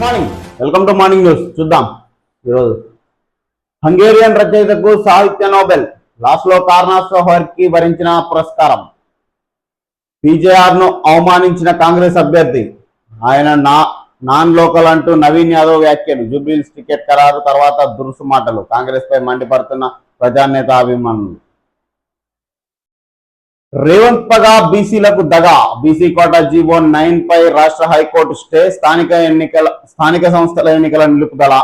Morning, welcome to morning news. చూద్దాం ఈరోజు Hungarian రచయితకు సాహిత్య నోబెల్ లాస్లో కార్నాస్టోహర్కి భరించిన పురస్కారం. పీజేఆర్ ను అవమానించిన కాంగ్రెస్ అభ్యర్థి ఆయన నాన్ లోకల్ అంటూ నవీన్ యాదవ్ వ్యాఖ్యలు. జూబ్లీహిల్స్ టికెట్ ఖరారు తర్వాత దురుసు మాటలు. కాంగ్రెస్ పై మండిపడుతున్న ప్రజానేత అభిమానులు. రేవంత్ పగా బీసీలకు దగా. బీసీ కోటా జీవో 9 పై రాష్ట్ర హైకోర్టు స్టే. స్థానిక సంస్థల ఎన్నికల నిలుపుదల.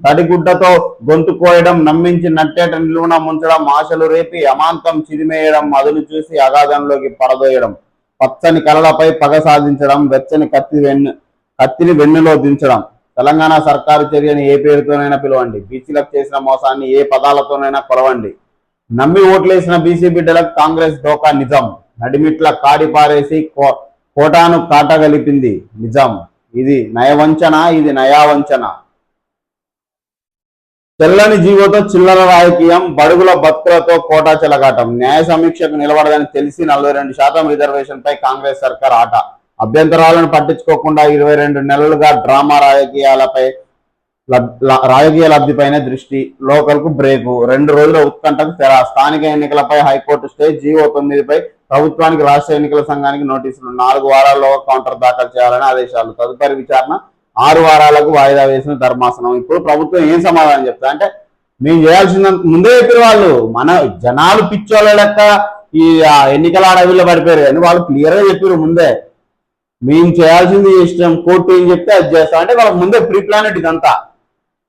తడిగుడ్డతో గొంతు కోయడం, నమ్మించి నట్టేట నిలువున ముంచడం, ఆశలు రేపి అమాంతం చిదిమేయడం, అదును చూసి అగాధంలోకి పడదోయడం, పచ్చని కలలపై పగ సాధించడం, వెచ్చని కత్తిని వెన్నులో దించడం. తెలంగాణ సర్కారు చర్యని ఏ పేరుతోనైనా పిలవండి, బీసీలకు చేసిన మోసాన్ని ఏ పదాలతోనైనా కొలవండి. నమ్మి ఓట్లేసిన బీసీ బిడ్డలకు కాంగ్రెస్ ధోకా నిజం. నడిమిట్ల కాడి పారేసి కోటాను కాటగలిపింది నిజం. ఇది నయవంచన, ఇది నయావంచన. తెల్లని జీవోతో చిల్లర రాజకీయం, బడుగుల బతుకులతో కోటా చెలగాటం. న్యాయ సమీక్షకు నిలబడదని తెలిసి 42% రిజర్వేషన్ పై కాంగ్రెస్ సర్కార్ ఆట. అభ్యంతరాలను పట్టించుకోకుండా 22 నెలలుగా డ్రామా రాజకీయ లబ్ధిపైనే దృష్టి. లోకల్ కు బ్రేకు. 2 రోజుల ఉత్కంఠకు తెర. స్థానిక ఎన్నికలపై హైకోర్టు స్టే. జీవో 9 పై ప్రభుత్వానికి రాష్ట్ర ఎన్నికల సంఘానికి నోటీసులు. 4 వారాల్లో కౌంటర్ దాఖలు చేయాలని ఆదేశాలు. తదుపరి విచారణ 6 వారాలకు వాయిదా వేసిన ధర్మాసనం. ఇప్పుడు ప్రభుత్వం ఏం సమాధానం చెప్తా అంటే, మేము చేయాల్సిన ముందే చెప్పారు వాళ్ళు. మన జనాలు పిచ్చోళ్ళ లెక్క ఈ ఎన్నికల అడవిలో పడిపోయారు అని వాళ్ళు క్లియర్ గా చెప్పారు ముందే. మేము చేయాల్సింది ఇష్టం, కోర్టు ఏం చెప్తే అది చేస్తాం అంటే వాళ్ళకి ముందే ప్రీ ప్లానెట్. ఇదంతా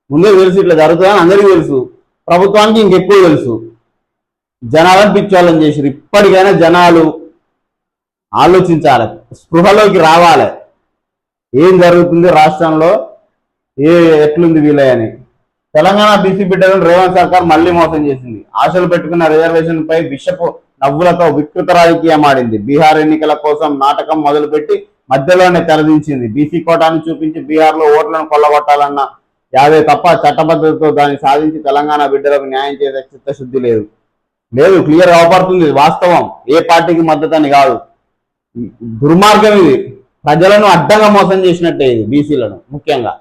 ముందే తెలుసు, ఇట్లా జరుగుతుందని అందరికీ తెలుసు. ప్రభుత్వానికి ఇంకెక్కువ తెలుసు. జనాలను పిచ్చోళ్ళని చేసిరు. ఇప్పటికైనా జనాలు ఆలోచించాలి, స్పృహలోకి రావాలి. ఏం జరుగుతుంది రాష్ట్రంలో, ఎట్లుంది వీళ్ళని. తెలంగాణ బీసీ బిడ్డలను రేవంత్ సర్కార్ మళ్లీ మోసం చేసింది. ఆశలు పెట్టుకున్న రిజర్వేషన్ పై విషపు నవ్వులతో వికృత రాజకీయం ఆడింది. బీహార్ ఎన్నికల కోసం నాటకం మొదలుపెట్టి మధ్యలోనే తెరదించింది. బీసీ కోటాను చూపించి బీహార్ లో ఓట్లను కొల్లగొట్టాలన్న యాదే తప్ప చట్టబద్ధతతో దాన్ని సాధించి తెలంగాణ బిడ్డలకు న్యాయం చేసే చిత్తశుద్ధి లేదు. క్లియర్ అవపడుతుంది. వాస్తవం. ఏ పార్టీకి మద్దతు అని కాదు. దుర్మార్గం ఇది. ప్రజలను అడ్డంగా మోసం చేసినట్టే ఇది. బీసీలను ముఖ్యంగా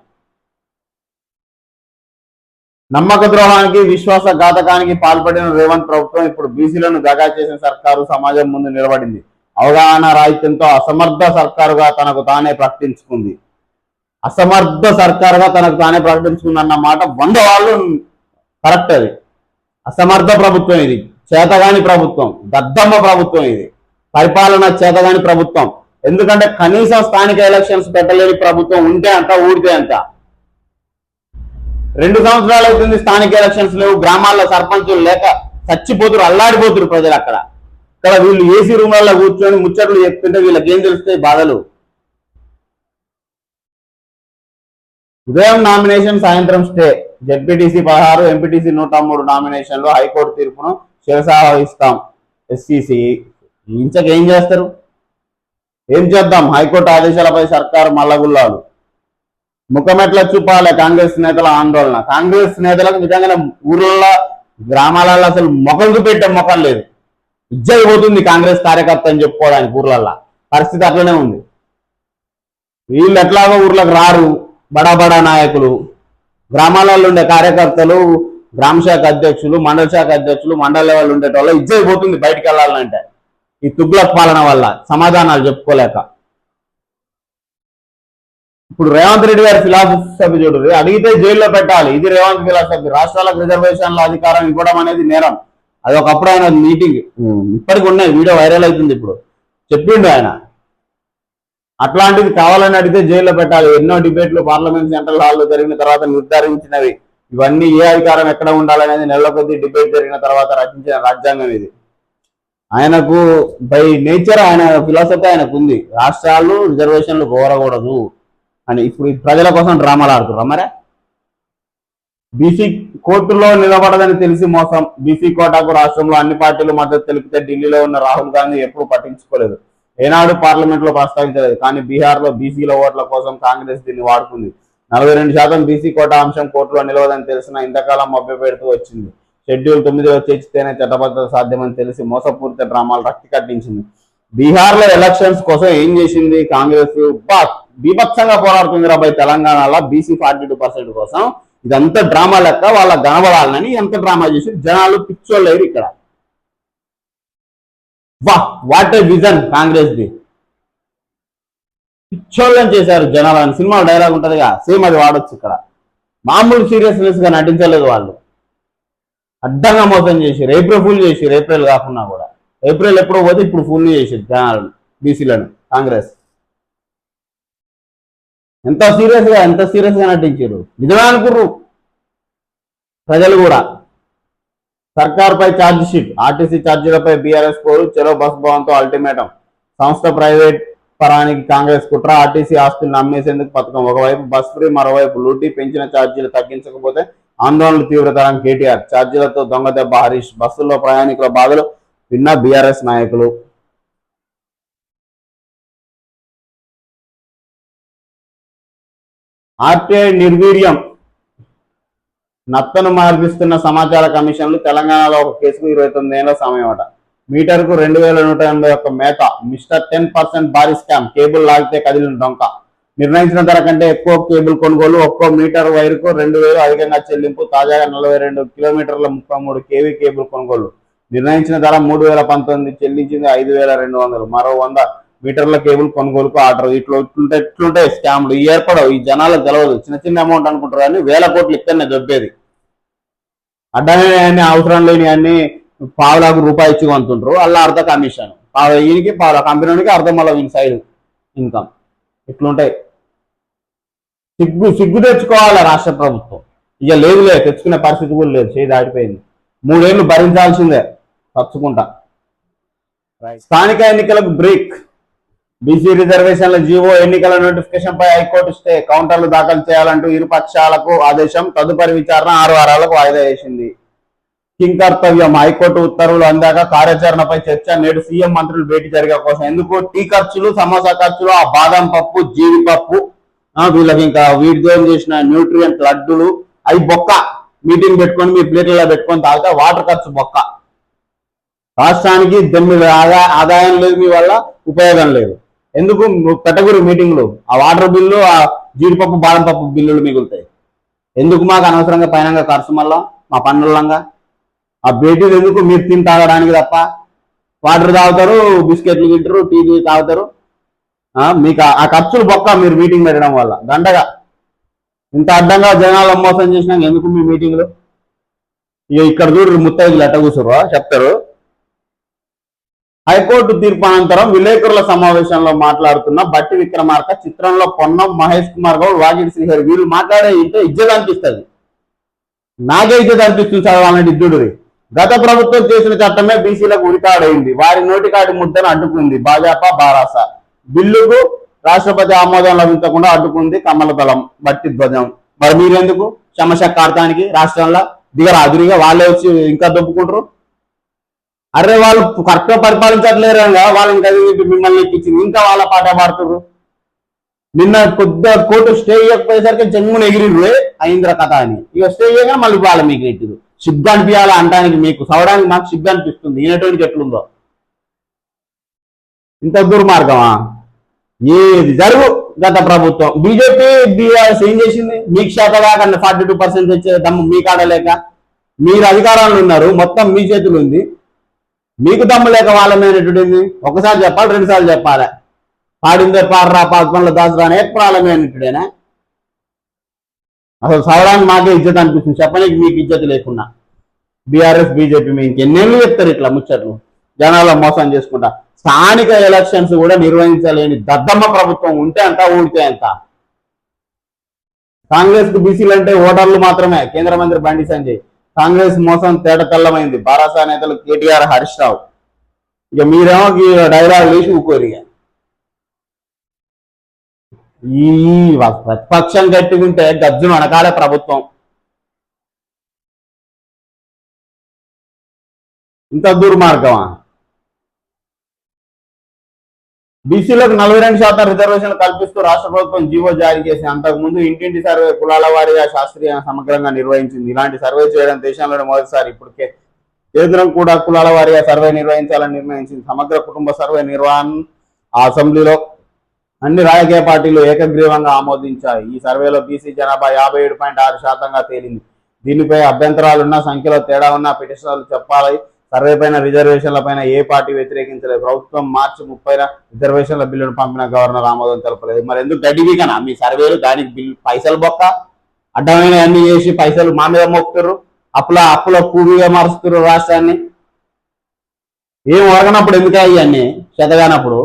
నమ్మక ద్రోహానికి, విశ్వాసఘాతకానికి పాల్పడిన రేవంత్ ప్రభుత్వం ఇప్పుడు బీసీలను దగా చేసిన సర్కారు సమాజం ముందు నిలబడింది. అవగాహన రాహిత్యంతో అసమర్థ సర్కారుగా తనకు తానే ప్రకటించుకుంది. అన్న మాట 100 వాళ్ళు కరెక్ట్. అది అసమర్థ ప్రభుత్వం, ఇది చేతగాని ప్రభుత్వం, దద్దమ్మ ప్రభుత్వం, ఇది పరిపాలన చేతగాని ప్రభుత్వం. ఎందుకంటే కనీసం స్థానిక ఎలక్షన్స్ పెట్టలేని ప్రభుత్వం ఉంటే అంత, ఊడితే అంత. 2 సంవత్సరాలు అవుతుంది స్థానిక ఎలక్షన్స్ లేవు. గ్రామాల్లో సర్పంచులు లేక చచ్చిపోతురు, అల్లాడిపోతురు ప్రజలు. ఇక్కడ వీళ్ళు ఏసీ రూమ్లలో కూర్చొని ముచ్చట్లు చెప్తుంటే వీళ్ళకి ఏం తెలుస్తాయి బాధలు. ఉదయం నామినేషన్, సాయంత్రం స్టే. జెడ్పీటీసీ 16, ఎంపీటీసీ 103 నామినేషన్లు. హైకోర్టు తీర్పును శిరసావహిస్తాం. ఎస్సీసీ ఇంచకేం చేస్తారు, ఏం చేద్దాం. హైకోర్టు ఆదేశాలపై సర్కారు మల్లగుల్లాలు. ముఖమెట్ల చూపాలి కాంగ్రెస్ నేతల ఆందోళన. కాంగ్రెస్ నేతలకు నిజంగానే ఊర్లలో, గ్రామాలలో అసలు మొఖం చూపెట్టే ముఖం లేదు. ఇజ్జయిపోతుంది కాంగ్రెస్ కార్యకర్త అని చెప్పుకోవడానికి. ఊర్లల్లో పరిస్థితి అట్లనే ఉంది. వీళ్ళు ఎట్లాగో ఊర్లకు రారు. బడా నాయకులు, గ్రామాలలో ఉండే కార్యకర్తలు, గ్రామ శాఖ అధ్యక్షులు, మండల శాఖ అధ్యక్షులు, మండల లెవెల్ ఉండేటోళ్ళు ఇజ్జయిపోతుంది బయటికి వెళ్ళాలంటే. ఈ తుగ్లక్ పాలన వల్ల సమాధానాలు చెప్పుకోలేక. ఇప్పుడు రేవంత్ రెడ్డి గారి ఫిలాసఫీ చూడరు. అడిగితే జైల్లో పెట్టాలి, ఇది రేవంత్ ఫిలాసఫీ. రాష్ట్రాలకు రిజర్వేషన్ల అధికారం ఇవ్వడం అనేది నేరం. అది ఒకప్పుడు ఆయన మీటింగ్, ఇప్పటికి ఉన్నాయి, వీడియో వైరల్ అవుతుంది. ఇప్పుడు చెప్పిండు ఆయన. అట్లాంటిది కావాలని అడిగితే జైల్లో పెట్టాలి. ఎన్నో డిబేట్లు పార్లమెంట్ సెంట్రల్ హాల్లో జరిగిన తర్వాత నిర్ధారించినవి ఇవన్నీ. ఏ అధికారం ఎక్కడ ఉండాలనేది నెలల కొద్దీ డిబేట్ జరిగిన తర్వాత రచించిన రాజ్యాంగం ఇది. ఆయనకు బై నేచర్, ఆయన ఫిలాసఫీ ఆయనకు ఉంది. రాష్ట్రాలు రిజర్వేషన్లు కోరకూడదు అని. ఇప్పుడు ప్రజల కోసం డ్రామాలు ఆడుతున్నారు. మరే బీసీ కోర్టులో నిలబడదని తెలిసి మోసం. బీసీ కోటాకు రాష్ట్రంలో అన్ని పార్టీలు మద్దతు తెలిపితే ఢిల్లీలో ఉన్న రాహుల్ గాంధీ ఎప్పుడు పట్టించుకోలేదు. ఏనాడు పార్లమెంట్ లో ప్రస్తావించలేదు. కానీ బీహార్ లో బీసీల ఓట్ల కోసం కాంగ్రెస్ దీన్ని వాడుకుంది. 42% బీసీ కోటా అంశం కోర్టులో నిలవదని తెలిసిన ఇంతకాలం మభ్యపెడుతూ వచ్చింది. షెడ్యూల్ 9లో చేర్చితేనే చట్టబద్ధత సాధ్యమని తెలిసి మోసపూరిత డ్రామాలు రక్తి కట్టించింది. బీహార్ లో ఎలక్షన్స్ కోసం ఏం చేసింది కాంగ్రెస్? బీభత్సంగా పోరాడుతుంది రాబోయే తెలంగాణలో బీసీ 42% కోసం. ఇదంతా డ్రామా లెక్క వాళ్ళకి కనబడాలని ఎంత డ్రామా చేసి జనాలు పిచ్చోళ్ళేరు ఇక్కడ. వాట్ ఏ విజన్ కాంగ్రెస్ ది. పిచ్చోళ్ళని చేశారు జనాలని. సినిమా డైలాగ్ ఉంటదిగా, సేమ్ అది వాడొచ్చు ఇక్కడ. మామూలు సీరియస్నెస్ గా నటించలేదు వాళ్ళు. అడ్డంగా మోసం చేసి ఏప్రిల్ ఫుల్ చేసి, ఏప్రిల్ కాకుండా కూడా ఏప్రిల్ ఎప్పుడో పోతే ఇప్పుడు ఫుల్ చేసి జనాలు బీసీలను కాంగ్రెస్. ఎంత సీరియస్ గా నటించారు. నిజమే అనుకుర్రు ప్రజలు కూడా. సర్కార్పై ఛార్జ్ షీట్, ఆర్టీసీ ఛార్జీలపై బీఆర్ఎస్ పోరు, చెరో బస్ భవన్తో అల్టిమేటం. సంస్థ ప్రైవేట్ పరానికి కాంగ్రెస్ కుట్ర, ఆర్టీసీ ఆస్తులను అమ్మేసేందుకు పథకం. ఒకవైపు బస్ ఫ్రీ, మరోవైపు లూటీ. పెంచిన ఛార్జీలు తగ్గించకపోతే ఆందోళనలు తీవ్రతరం కేటీఆర్. ఛార్జీలతో దొంగ దెబ్బ హరీష్. బస్సుల్లో ప్రయాణికుల బాధలు విన్న బీఆర్ఎస్ నాయకులు. ఆర్టీఐ నిర్వీర్యం, నత్తను మార్పిస్తున్న సమాచార కమిషన్లు. తెలంగాణలో ఒక కేసుకు 29 ఏళ్ల సమయం అట. మీటర్కు 2181 మేత. మిస్టర్ 10% భారీ స్కామ్. కేబుల్ లాగితే కదిలిన డొంక. నిర్ణయించిన ధర కంటే ఎక్కువ కేబుల్ కొనుగోలు. ఒక్కో మీటర్ వైరుకు 2000 అధికంగా చెల్లింపు. తాజాగా 42 కిలోమీటర్ల 33 కేవీ కేబుల్ కొనుగోలు. నిర్ణయించిన ధర 3019, చెల్లించింది 5200. మరో 100 మీటర్ల కేబుల్ కొనుగోలుకు ఆర్డర్. ఇట్లుంటాయి స్కామ్లు. ఈ ఏర్పడవు, ఈ జనాలకు తెలవదు. చిన్న అమౌంట్ అనుకుంటారు కానీ వేల కోట్లు ఇక్కడనే దొబ్బేది. అడ్డమైన అన్ని అవసరం లేని అన్ని పావులకు రూపాయి ఇచ్చి కొంటుంటారు. అలా అర్ధ కమిషన్, ఈయనకి పావుల కంపెనీకి అర్థం మళ్ళీ వీని సైడ్ ఇన్కమ్. ఇట్లుంటాయి. సిగ్గు తెచ్చుకోవాలి రాష్ట్ర ప్రభుత్వం. ఇక లేదులే, తెచ్చుకునే పరిస్థితి కూడా లేదు. చేయి దాటిపోయింది. 3 ఏళ్ళు భరించాల్సిందే తచ్చుకుంటా. స్థానిక ఎన్నికలకు బ్రేక్. బీసీ రిజర్వేషన్ల జీవో, ఎన్నికల నోటిఫికేషన్ పై హైకోర్టు స్టే. కౌంటర్లు దాఖలు చేయాలంటూ ఇరు పక్షాలకు ఆదేశం. తదుపరి విచారణ 6 వారాలకు వాయిదా వేసింది. కింకర్తవ్యం, హైకోర్టు ఉత్తర్వులు అందాక కార్యాచరణపై చర్చ. నేడు సీఎం మంత్రులు భేటీ జరిగే కోసం. ఎందుకు? టీ ఖర్చులు, సమోసా ఖర్చులు, ఆ బాదం పప్పు, జీడిపప్పు, వీళ్ళకి ఇంకా వీటితో చేసిన న్యూట్రియంట్ లడ్డులు, అవి బొక్క. మీటింగ్ పెట్టుకొని మీ ప్లేట్లలో పెట్టుకొని తాగితే వాటర్ ఖర్చు బొక్క. రాష్ట్రానికి ఆదాయం లేదు, మీ వల్ల ఉపయోగం లేదు. ఎందుకు? పెట్టగురు మీటింగ్లు. ఆ వాటర్ బిల్లు, ఆ జీడిపప్పు, బాదం పప్పు బిల్లులు మిగులుతాయి. ఎందుకు? మాకు అనవసరంగా పైనంగా ఖర్చు. మళ్ళా మా పన్నులంగా ఆ భేటీలు ఎందుకు? మీరు తిని తాగడానికి తప్ప. వాటర్ తాగుతారు, బిస్కెట్లు తింటారు, టీ తాగుతారు. మీకు ఆ ఖర్చులు బొక్క మీరు మీటింగ్ పెట్టడం వల్ల. దండగా ఇంత అడ్డంగా జనాలు మోసం చేసినాక ఎందుకు మీ మీటింగ్లు? ఇక ఇక్కడ చూడు ముత్తైదులు ఎట్ట కూర్చోరు చెప్తారు. హైకోర్టు తీర్పు అనంతరం విలేకరుల సమావేశంలో మాట్లాడుతున్న బట్టి విక్రమార్క, చిత్రంలో పొన్నం, మహేష్ కుమార్ గౌడ్, వాగిడి శ్రీహరి వీళ్ళు మాట్లాడే ఇంటే ఇజ్జత్ అనిపిస్తుంది. నాకే ఇజ్జత్ అనిపిస్తుంది చదవాలంటే ఇద్దుడు. గత ప్రభుత్వం చేసిన చట్టమే బీసీలకు ఉరికాడైంది. వారి నోటికాడి ముద్దను అడ్డుకుంది భాజపా బారాస. బిల్లుకు రాష్ట్రపతి ఆమోదం లభించకుండా అడ్డుకుంది కమల దళం, బట్టి ధ్వజం. మరి మీరెందుకు శమశక్కార్థానికి రాష్ట్రంలో దిగరాదురిగా వాళ్ళే వచ్చి ఇంకా దొప్పుకుంటారు? అరే వాళ్ళు కరెక్ట్గా పరిపాలించట్లేరుగా, వాళ్ళని కలిగి మిమ్మల్ని ఎక్కించింది. ఇంకా వాళ్ళ పాట పాడుతున్నారు. నిన్న కొద్దిగా కోర్టు స్టే ఇవ్వకపోయేసరికి జమ్మును ఎగిరిరు అయింద్ర కథ అని. ఇక స్టే ఇవ్వగా మళ్ళీ వాళ్ళ మీకు నెట్టిరు. సిగ్గు అనిపించాలా అంటానికి, మీకు చదవడానికి మాకు సిగ్గు అనిపిస్తుంది. ఈయనటువంటి ఎట్లుందో ఇంత దుర్మార్గమా? ఏది జరుగు గత ప్రభుత్వం. బీజేపీ బీఆర్ఎస్ ఏం చేసింది? మీకు శాఖ దాకా 42% వచ్చే దమ్ము మీకు ఆడలేక మీరు అధికారంలో ఉన్నారు, మొత్తం మీ చేతులు ఉంది. మీకు దమ్ము లేక వాళ్ళ మీద నెట్టుడింది. ఒకసారి చెప్పాలి, 2 సార్లు చెప్పాలి. పాడిందే పాడరా, పాత్మలో దాసరా అని ఎప్పుడు వాళ్ళ మీద నెట్టుడేనా? అసలు చదవడానికి మాకే ఇజ్జత్ అనిపిస్తుంది, చెప్పడానికి మీకు ఇజ్జత్ లేకున్నా. బీఆర్ఎస్ బీజేపీ మీ ఇంకెన్నేళ్ళు చెప్తారు ఇట్లా ముచ్చట్లు జనాల్లో మోసం చేసుకుంటా. స్థానిక ఎలక్షన్స్ కూడా నిర్వహించలేని దద్దమ్మ ప్రభుత్వం ఉంటే అంత, ఊడితే అంత. కాంగ్రెస్ కు బీసీలు అంటే ఓటర్లు మాత్రమే. కేంద్ర మంత్రి బండి సంజయ్. కాంగ్రెస్ మోసం తేట తెల్లమైంది. బారాసా నేతలు కేటీఆర్, హరీష్ రావు. ఇక మీరేమో డైలాగ్ వేసి ఊకోరు. ఇక ఈ ప్రతిపక్షం గట్టిగుంటే గజ్జును అనకాలే ప్రభుత్వం. ఇంత దుర్మార్గమా? బీసీలకు 42% రిజర్వేషన్లు కల్పిస్తూ రాష్ట్ర ప్రభుత్వం జీవో జారీ చేసి అంతకుముందు ఇంటింటి సర్వే కులాల వారీగా శాస్త్రీయ సమగ్రంగా నిర్వహించింది. ఇలాంటి సర్వే చేయడం దేశంలోనే మొదటిసారి. ఇప్పుడు కేంద్రం కూడా కులాల వారీగా సర్వే నిర్వహించాలని నిర్ణయించింది. సమగ్ర కుటుంబ సర్వే నిర్వహణ అసెంబ్లీలో అన్ని రాజకీయ పార్టీలు ఏకగ్రీవంగా ఆమోదించాయి. ఈ సర్వేలో బీసీ జనాభా 57.6%గా తేలింది. దీనిపై అభ్యంతరాలున్న, సంఖ్యలో తేడా ఉన్న పిటిషనర్లు చెప్పాలి. సర్వే పైన రిజర్వేషన్ల పైన ఏ పార్టీ వ్యతిరేకించలేదు. ప్రభుత్వం మార్చి 30న రిజర్వేషన్ల బిల్లును పంపిన గవర్నర్ ఆమోదం తెలపలేదు. మరి ఎందుకు గడ్డివికనా మీ సర్వేలు? దానికి బిల్లు పైసలు బొక్క, అడ్డమైన అన్ని చేసి పైసలు మా మీద మోపుతారు. అప్పుల కూడిగా మారుస్తున్నారు రాష్ట్రాన్ని. ఏం ఒరగనప్పుడు ఎందుకు అయ్యాన్ని చేతగానప్పుడు?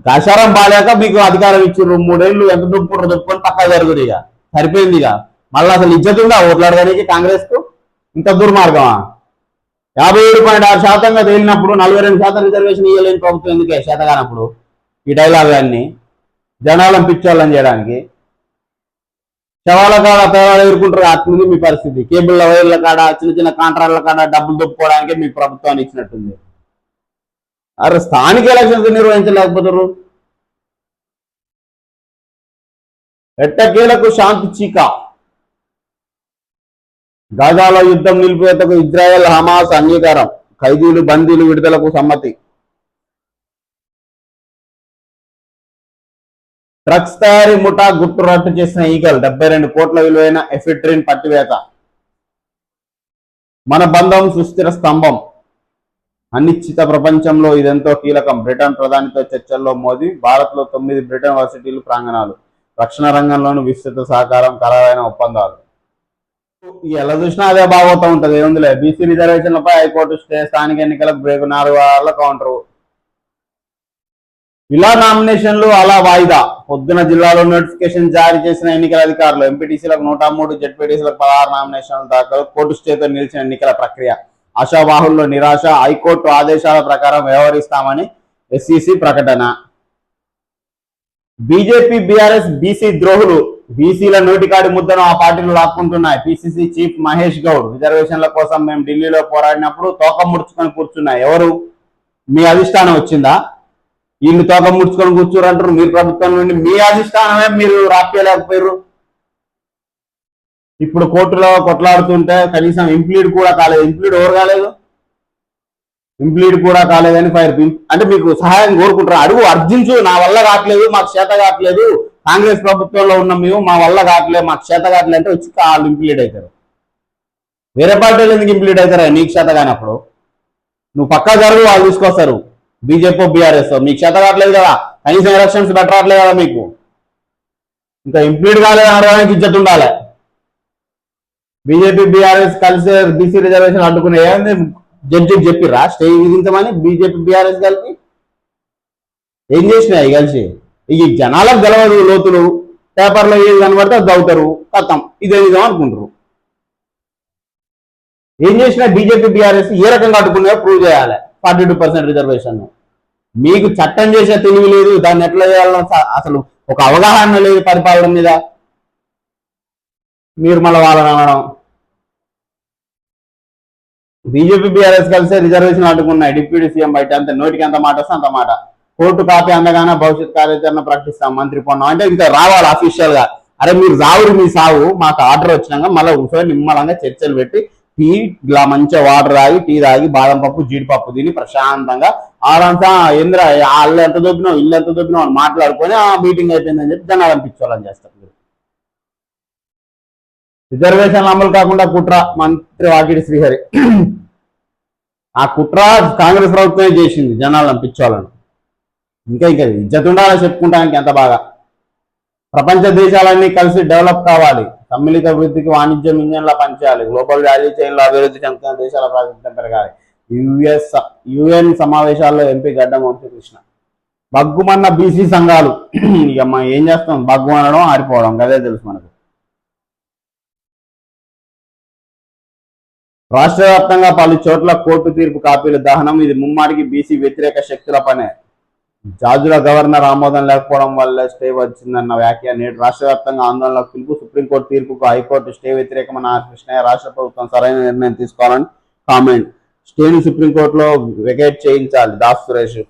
దశారం బాలేక మీకు అధికారం ఇచ్చారు. 3 ఏళ్ళు ఎంత దుప్పుకొని పక్కా జరుగుతుంది. ఇక సరిపోయింది. ఇక మళ్ళీ అసలు ఇజ్జత్ ఉందా ఓట్లాడడానికి కాంగ్రెస్ కు? ఇంత దుర్మార్గమా? 57.6%గా తేలినప్పుడు 42% రిజర్వేషన్ ఇవ్వలేని ప్రభుత్వం ఎందుకే చేతగానప్పుడు? ఈ డైలాగ్ అన్ని జనాలను పిచ్చోళ్ళని చేయడానికి. శవాల కాడ పేదలు ఎదుర్కొంటారు. అట్లుంది మీ పరిస్థితి. కేబుల్ వైర్ల కాడ, చిన్న కాంట్రాక్ట్ల కాడ డబ్బులు దొప్పుకోవడానికి మీ ప్రభుత్వాన్ని ఇచ్చినట్టుంది. అరే స్థానిక ఎలక్షన్స్ నిర్వహించలేకపోతారు. ఎట్టకేలకు శాంతి చీక. గాజాలో యుద్ధం నిలిపివేతకు ఇజ్రాయెల్ హమాస్ అంగీకారం. ఖైదీలు బందీలు విడుదలకు సమ్మతి. డ్రగ్స్ తయారీ ముఠా గుట్టు రట్టు చేసిన ఈగల్. 72 కోట్ల విలువైన ఎఫిడ్రిన్ పట్టివేత. మన బంధం సుస్థిర స్తంభం. అనిశ్చిత ప్రపంచంలో ఇదెంతో కీలకం. బ్రిటన్ ప్రధానితో చర్చల్లో మోదీ. భారత్లో 9 బ్రిటన్ వర్సిటీలు ప్రాంగణాలు. రక్షణ రంగంలోనూ విస్తృత సహకారం, ఖరారైన ఒప్పందాలు. ఎలా చూసినా అదే బాగోతా ఉంటది. ఏముందిలే, బీసీ రిజర్వేషన్లపై హైకోర్టు స్టే. స్థానిక ఎన్నికలకు బ్రేక్. 4 వారాల కౌంటరు. ఇలా నామినేషన్లు అలా వాయిదా. పొద్దున జిల్లాలో నోటిఫికేషన్ జారీ చేసిన ఎన్నికల అధికారులు. ఎంపీటీసీలకు 103, జెడ్పీటీసీలకు 16 నామినేషన్లు దాఖలు. కోర్టు స్టేతో నిలిచిన ఎన్నికల ప్రక్రియ. ఆశావాహుల్లో నిరాశ. హైకోర్టు ఆదేశాల ప్రకారం వ్యవహరిస్తామని ఎస్ఈసీ ప్రకటన. బీజేపీ బీఆర్ఎస్ బీసీ ద్రోహులు. బీసీల నోటికాడి ముద్దను ఆ పార్టీలు లాక్కుంటున్నాయి. PCC chief Mahesh Goud. రిజర్వేషన్ల కోసం మేము ఢిల్లీలో పోరాడినప్పుడు తోక ముడుచుకొని కూర్చున్నాయి. ఎవరు? మీ అధిష్టానం వచ్చిందా? వీళ్ళు తోక ముడుచుకొని కూర్చోరంటారు. మీరు ప్రభుత్వం నుండి మీ అధిష్టానమే మీరు రాపియలేకపోయారు. ఇప్పుడు కోర్టులో కొట్లాడుతుంటే కనీసం ఇంప్లీడ్ కూడా కాలేదు. ఇంప్లీడ్ ఎవరు కాలేదు? ఇంప్లీడ్ కూడా కాలేదని ఫైర్. అంటే మీకు సహాయం కోరుకుంటారు. అడుగు, అర్జించు. నా వల్ల కావట్లేదు, మాకు చేత కావట్లేదు, కాంగ్రెస్ ప్రభుత్వంలో ఉన్న మేము మా వల్ల కావట్లేదు, మాకు చేత కావట్లేదు అంటే వచ్చి వాళ్ళు ఇంప్లీడ్ అవుతారు. వేరే పార్టీలు ఎందుకు ఇంప్లీడ్ అవుతారా? నీకు చేత కానప్పుడు నువ్వు పక్కా జరుగు, వాళ్ళు తీసుకొస్తారు. బీజేపీ బీఆర్ఎస్ మీకు చేత కావట్లేదు కదా, కనీసం ఎలక్షన్స్ పెట్టరావట్లేదు కదా మీకు. ఇంకా ఇంప్లీడ్ కాలేదు అనడానికి ఇజ్జత్ ఉండాలి. బీజేపీ బీఆర్ఎస్ కలిసి బీసీ రిజర్వేషన్ అడ్డుకునే జడ్జికి చెప్పిర్రా స్టే విధించమని? బీజేపీ బీఆర్ఎస్ కలిపి ఏం చేసినాయి కలిసి? ఈ జనాలకు గెలవదు లోతులు. పేపర్లో ఏది కనబడితే అది చదువుతారు, కథం ఇదే విధం అనుకుంటారు. ఏం చేసినా బీజేపీ బీఆర్ఎస్ ఏ రకంగా అడ్డుకున్నాయో ప్రూవ్ చేయాలి. 42% రిజర్వేషన్. మీకు చట్టం చేసే తెలివి లేదు, దాన్ని ఎట్లా చేయాలో అసలు ఒక అవగాహన లేదు పరిపాలన మీద. మీరు మళ్ళీ వాళ్ళని అనడం. బీజేపీ బీఆర్ఎస్ కలిసే రిజర్వేషన్ అడ్డుకున్నాయి. డిప్యూటీ సీఎం బయట అంతే, నోటికి ఎంత మాట వస్తే అంత మాట. కోర్టు కాపీ అందగానే భవిష్యత్ కార్యాచరణ ప్రకటిస్తాం మంత్రి పొన్నం. అంటే ఇంకా రావాలి అఫీషియల్ గా. అరే మీరు రావురు, మీ సాగు, మాకు ఆర్డర్ వచ్చినాక మళ్ళీ కూర్చొని నిమ్మలంగా చర్చలు పెట్టి టీ ఇలా మంచిగా వాటర్ తాగి, టీ తాగి, బాదం పప్పు జీడిపప్పు తిని ప్రశాంతంగా ఆరంతా ఇంద్ర అల్లు ఎంత దొబ్బినావు, ఇల్లు ఎంత దొబ్బినావు అని మాట్లాడుకొని ఆ మీటింగ్ అయిపోయిందని చెప్పి జనాలు అనిపించాలని చేస్తారు. రిజర్వేషన్లు అమలు కాకుండా కుట్ర. మంత్రి వాకిటి శ్రీహరి. ఆ కుట్ర కాంగ్రెస్ ప్రభుత్వమే చేసింది జనాలను పంపించాలని. ఇంకా ఇజ్జత్ ఉండాలని చెప్పుకుంటానికి ఎంత బాగా. ప్రపంచ దేశాలన్నీ కలిసి డెవలప్ కావాలి. సమ్మిళిత అభివృద్ధికి వాణిజ్యం ఇంజన్లా పనిచేయాలి. గ్లోబల్ వాల్యూ చైన్లో అభివృద్ధి చెందుతున్న దేశాల ప్రాతినిధ్యం పెరగాలి. యుఎన్ సమావేశాల్లో ఎంపీ గడ్డం వంశీకృష్ణ. బగ్గుమన్న బీసీ సంఘాలు. ఇక మనం ఏం చేస్తాం, బగ్గు అనడం ఆరిపోవడం అదే తెలుసు మనకు. రాష్ట్ర వ్యాప్తంగా పలు చోట్ల కోర్టు తీర్పు కాపీలు దహనం. ఇది ముమ్మాటికి బీసీ వ్యతిరేక శక్తుల పనే. జార్జియా గవర్నర్ ఆమోదం లేకపోవడం వల్ల స్టే వచ్చిందన్న వ్యాఖ్య. నేడు రాష్ట్ర వ్యాప్తంగా ఆందోళనకు పిలుపు. సుప్రీంకోర్టు తీర్పుకు హైకోర్టు స్టే వ్యతిరేకమన్న కృష్ణయ్య. రాష్ట్ర ప్రభుత్వం సరైన నిర్ణయం తీసుకోవాలని కామెంట్. స్టేను సుప్రీంకోర్టులో వెకేట్ చేయించాలి దాస్ సురేష్.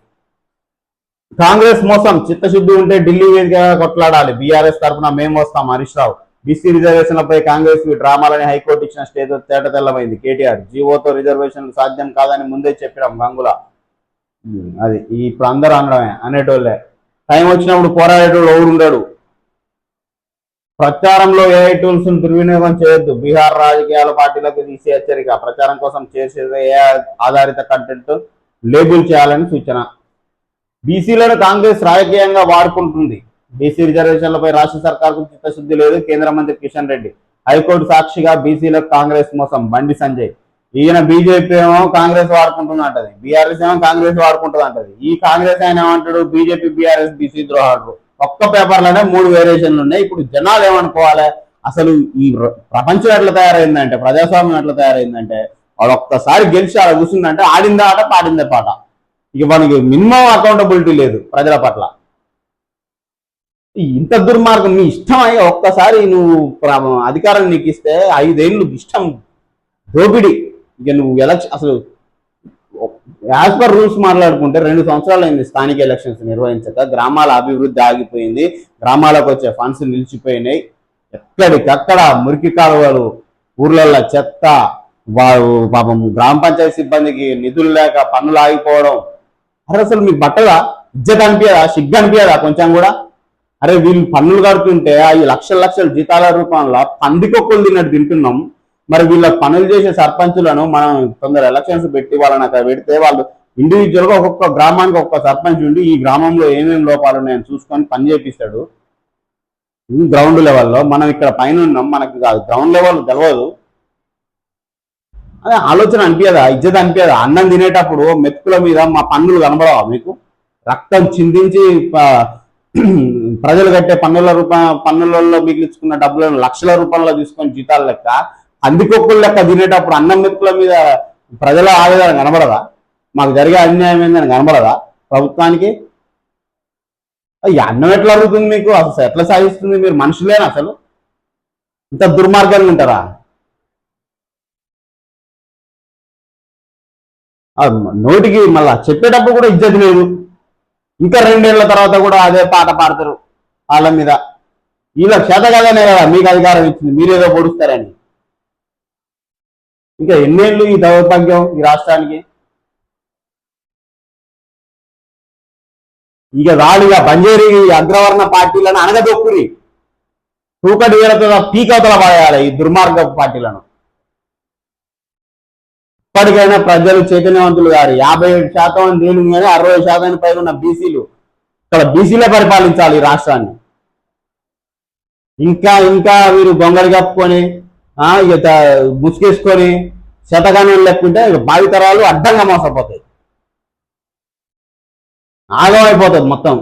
కాంగ్రెస్ మోసం. చిత్తశుద్ధి ఉంటే ఢిల్లీ వేదికగా కొట్లాడాలి. బీఆర్ఎస్ తరఫున మేము వస్తాం హరీష్ రావు. బీసీ రిజర్వేషన్లపై కాంగ్రెస్ డ్రామాలని హైకోర్టు ఇచ్చిన స్టేతో తేట తెల్లమైంది. కేటీఆర్. జీవోతో రిజర్వేషన్లు సాధ్యం కాదని ముందే చెప్పినాం గంగుల. అది ఇప్పుడు అందరూ అనడమే అనేటోళ్ళే. టైం వచ్చినప్పుడు పోరాడేటోడు ఎవరు ఉండడు. ప్రచారంలో ఏఐ టూల్స్ దుర్వినియోగం చేయొద్దు, బీహార్ రాజకీయాల పార్టీలకు తీసే హెచ్చరిక. ప్రచారం కోసం చేసేది ఏఐ ఆధారిత కంటెంట్ లేబుల్ చేయాలని సూచన. బీసీలను కాంగ్రెస్ రాజకీయంగా వాడుకుంటుంది. బీసీ రిజర్వేషన్లపై రాష్ట్ర సర్కార్కు చిత్తశుద్ధి లేదు, కేంద్ర మంత్రి కిషన్ రెడ్డి. హైకోర్టు సాక్షిగా బీసీలకు కాంగ్రెస్ మోసం, బండి సంజయ్. ఈయన బీజేపీ ఏమో కాంగ్రెస్ వాడుకుంటుంది అంటది, బీఆర్ఎస్ ఏమో కాంగ్రెస్ వాడుకుంటుంది అంటది. ఈ కాంగ్రెస్ ఆయన ఏమంటాడు, బీజేపీ బీఆర్ఎస్ బీసీ ద్రోహాలు. ఒక్క పేపర్లోనే 3 వేరియేషన్లు ఉన్నాయి. ఇప్పుడు జనాలు ఏమనుకోవాలి, అసలు ఈ ప్రపంచం ఎట్లా తయారైందంటే, ప్రజాస్వామ్యం ఎట్లా తయారైందంటే, వాడు ఒక్కసారి గెలిచి అలా కూర్చుందంటే ఆడిందే ఆట పాడిందే పాట. ఇక మనకి మినిమం అకౌంటబిలిటీ లేదు ప్రజల పట్ల. ఇంత దుర్మార్గం నీ ఇష్టం అయ్యి ఒక్కసారి నువ్వు అధికారం నీకు ఇస్తే 5 ఏళ్ళు ఇష్టం దోపిడి. ఇక నువ్వు అసలు యాజ్ పర్ రూల్స్ మాట్లాడుకుంటే 2 సంవత్సరాలు అయింది స్థానిక ఎలక్షన్స్ నిర్వహించక. గ్రామాల అభివృద్ధి ఆగిపోయింది, గ్రామాలకు వచ్చే ఫండ్స్ నిలిచిపోయినాయి. ఎక్కడికక్కడ మురికి కాలువలు, ఊర్లలో చెత్త, పాపం గ్రామ పంచాయతీ సిబ్బందికి నిధులు లేక పన్నులు ఆగిపోవడం. అరే అసలు మీకు బట్టగా ఇజ్జత్ అనిపించదా, సిగ్గు అనిపించదా కొంచెం కూడా? అరే వీళ్ళు పన్నులు కడుతుంటే ఈ లక్షల జీతాల రూపంలో పందికొక్కులు తిన్నట్టు తింటున్నాం. మరి వీళ్ళ పనులు చేసే సర్పంచులను మనం తొందర ఎలక్షన్స్ పెట్టి వాళ్ళని అక్కడ పెడితే వాళ్ళు ఇండివిజువల్ గా ఒక్కొక్క గ్రామానికి ఒక్కొక్క సర్పంచ్ ఉండి ఈ గ్రామంలో ఏమేమి లోపాలు ఉన్నాయని చూసుకొని పని చేపిస్తాడు గ్రౌండ్ లెవెల్లో. మనం ఇక్కడ పైన ఉన్నాం, మనకి కాదు గ్రౌండ్ లెవెల్ తెలియదు. అదే ఆలోచన అనిపించదా, ఇజ్జత్ అనిపించదా? అన్నం తినేటప్పుడు మెతుకుల మీద మా పన్నులు కనబడవా మీకు? రక్తం చిందించి ప్రజలు కట్టే పన్నులలో మిగిలించుకున్న డబ్బులను లక్షల రూపాయల్లో తీసుకొని జీతాల లెక్క, అందికొక్కుల లెక్క తినేటప్పుడు అన్నం మెతుకుల మీద ప్రజల ఆవేదన కనబడదా? మాకు జరిగే అన్యాయం ఏందని కనబడదా ప్రభుత్వానికి? ఈ అన్నం ఎట్లా అరుగుతుంది మీకు? అసలు ఎట్లా సాగిస్తుంది? మీరు మనుషులేనా? అసలు ఇంత దుర్మార్గంగా ఉంటారా? నోటికి మళ్ళా చెప్పేటప్పుడు కూడా ఇజ్జత్ లేదు. ఇంకా 2 ఏళ్ల తర్వాత కూడా అదే పాట పాడతారు వాళ్ళ మీద. వీళ్ళ చేత కదనే కదా మీకు అధికారం ఇచ్చింది, మీరేదో పొడుస్తారని. ఇంకా ఎన్నేళ్ళు ఈ దౌర్భాగ్యం ఈ రాష్ట్రానికి? ఇక రాలిగా బంజేరి అగ్రవర్ణ పార్టీలను అనగదొక్కురి, తూకటి వేలతో పీకవతల పడేయాలి ఈ దుర్మార్గ పార్టీలను. ఇప్పటికైనా ప్రజలు చైతన్యవంతులు గారు. 57% నేను కానీ 60% పైన ఉన్న బీసీలు, ఇక్కడ బీసీలే పరిపాలించాలి ఈ రాష్ట్రాన్ని. ఇంకా వీరు గొంగళి కప్పుకొని ఇక ముసుకేసుకొని శతగానం లేకుంటే భావితరాలు అడ్డంగా మోసపోతాయి, ఆగమైపోతుంది మొత్తం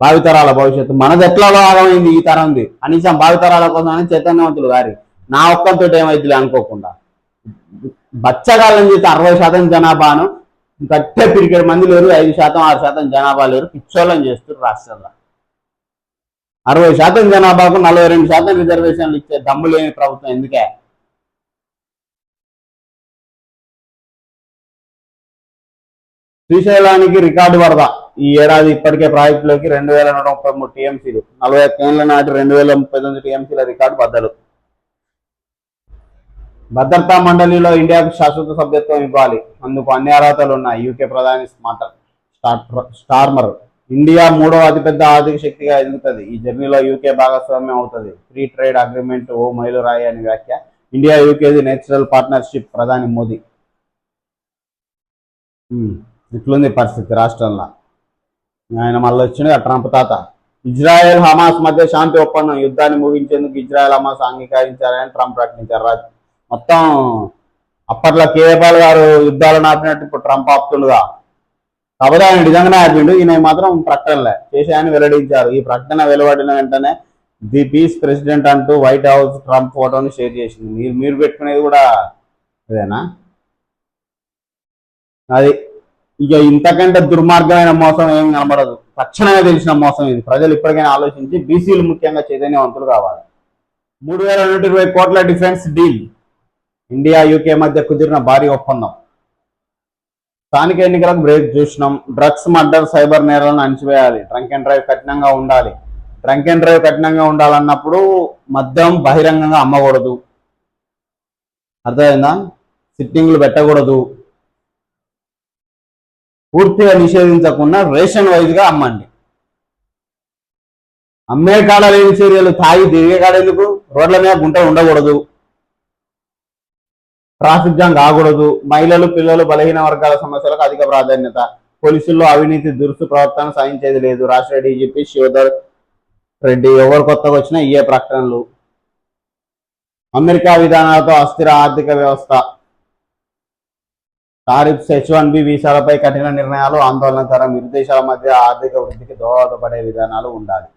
భావితరాల భవిష్యత్తు. మనది ఎట్లాలో ఆగమైంది ఈ తరంది. కనీసం భావితరాల కోసం చైతన్యవంతులు గారి నా ఒక్కరితో ఏమైతులే అనుకోకుండా బచ్చగాళ్ళని చేస్తే 60% జనాభాను గట్టే పిరికేడు మంది లేరు, 5% 6% జనాభా లేరు, పిచ్చోళ్ళని చేస్తారు రాష్ట్రంలో. 60% జనాభాకు 42% రిజర్వేషన్లు ఇచ్చే దమ్ము లేని ప్రభుత్వం ఎందుకే? శ్రీశైలానికి రికార్డు వరద ఈ ఏడాది. ఇప్పటికే ప్రాజెక్టులోకి 2133 టీఎంసీలు, 41 ఏళ్ల నాటి 2039 టీఎంసీల రికార్డు బద్దలు. భద్రతా మండలిలో ఇండియాకు శాశ్వత సభ్యత్వం ఇవ్వాలి, అందుకు అన్ని అర్హతలు ఉన్నాయి. యూకే ప్రధాని స్టార్మర్. ఇండియా 3వ అతిపెద్ద ఆర్థిక శక్తిగా ఎదుగుతుంది, ఈ జర్నీలో యూకే భాగస్వామ్యం అవుతుంది. ఫ్రీ ట్రేడ్ అగ్రిమెంట్ ఓ మైలురాయి అని వ్యాఖ్య. ఇండియా యూకేది నేచురల్ పార్ట్నర్షిప్, ప్రధాని మోదీ. ఇట్లుంది పరిస్థితి రాష్ట్రంలో. ఆయన మళ్ళీ వచ్చింది ట్రంప్ తాత. ఇజ్రాయెల్ హమాస్ మధ్య శాంతి ఒప్పందం, యుద్ధాన్ని ముగించేందుకు ఇజ్రాయెల్ హమాస్ అంగీకరించారని ట్రంప్ ప్రకటించారు. మొత్తం అప్పట్లో కేఏపాల్ గారు యుద్ధాలు నాపినట్టు ఇప్పుడు ట్రంప్ ఆపుతుండగా. కాకపోతే ఆయన నిజంగానే ఆపిండు, ఈయన మాత్రం ప్రకటనలే చేశాయని వెల్లడించారు. ఈ ప్రకటన వెలువడిన వెంటనే ది పీస్ ప్రెసిడెంట్ అంటూ వైట్ హౌస్ ట్రంప్ ఫోటోని షేర్ చేసింది. మీరు పెట్టుకునేది కూడా అదేనా? అది ఇక ఇంతకంటే దుర్మార్గమైన మోసం ఏం కనబడదు, తక్షణమే తెలిసిన మోసం ఇది. ప్రజలు ఇప్పటికైనా ఆలోచించి బీసీలు ముఖ్యంగా చైతన్యవంతులు కావాలి. 3120 కోట్ల డిఫెన్స్ డీల్, ఇండియా యూకే మధ్య కుదిరిన భారీ ఒప్పందం. స్థానిక ఎన్నికలకు బ్రేక్ చూసినాం. డ్రగ్స్, మర్డర్, సైబర్ నేరాలను అణిచివేయాలి. డ్రంక్ అండ్ డ్రైవ్ కఠినంగా ఉండాలి. డ్రంక్ అండ్ డ్రైవ్ కఠినంగా ఉండాలన్నప్పుడు మద్యం బహిరంగంగా అమ్మకూడదు, అర్థమైందా? సిట్టింగ్లు పెట్టకూడదు, పూర్తిగా నిషేధించకుండా రేషన్ వైజ్గా అమ్మండి. అమ్మే కాడ లేని చర్యలు, తాగి తిరిగే కాడ ఎందుకు, రోడ్ల మీద గుంట ఉండకూడదు, ట్రాఫిక్ జామ్ కాకూడదు, మహిళలు పిల్లలు బలహీన వర్గాల సమస్యలకు అధిక ప్రాధాన్యత, పోలీసుల్లో అవినీతి దురుసు ప్రవర్తన సహించేది లేదు, రాష్ట్ర డీజీపీ శివధర్ రెడ్డి. ఎవరు కొత్తగా వచ్చినా ఇయే ప్రకటనలు. అమెరికా విధానాలతో అస్థిర ఆర్థిక వ్యవస్థ, టారిఫ్స్, H1B వీసాలపై కఠిన నిర్ణయాలు ఆందోళనకరం, ఇరు దేశాల మధ్య ఆర్థిక వృద్ధికి దోహదపడే విధానాలు ఉండాలి.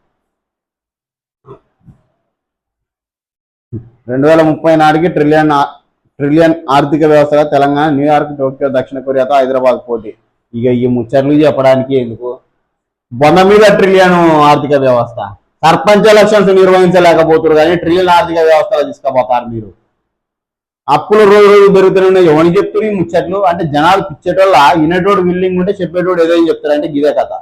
2030 నాటికి ట్రిలియన్ ఆర్థిక వ్యవస్థగా తెలంగాణ, న్యూయార్క్, టోక్యో, దక్షిణ కొరియాతో హైదరాబాద్ పోటీ. ఇక ఈ ముచ్చట్లు చెప్పడానికి ఎందుకు, బొంద మీద ట్రిలియన్ ఆర్థిక వ్యవస్థ, సర్పంచ్ ఎలక్షన్స్ నిర్వహించలేకపోతున్నారు కానీ ట్రిలియన్ ఆర్థిక వ్యవస్థలో తీసుకుపోతారు మీరు. అప్పులు రోజు రోజు పెరుగుతున్నాయి. ఎవరికి చెప్తారు ఈ ముచ్చట్లు అంటే, జనాలు పిచ్చేటోళ్ళ, వినేటోడు విల్లింగ్ ఉంటే చెప్పేటోడు ఏదో చెప్తారంటే గిదే కథ.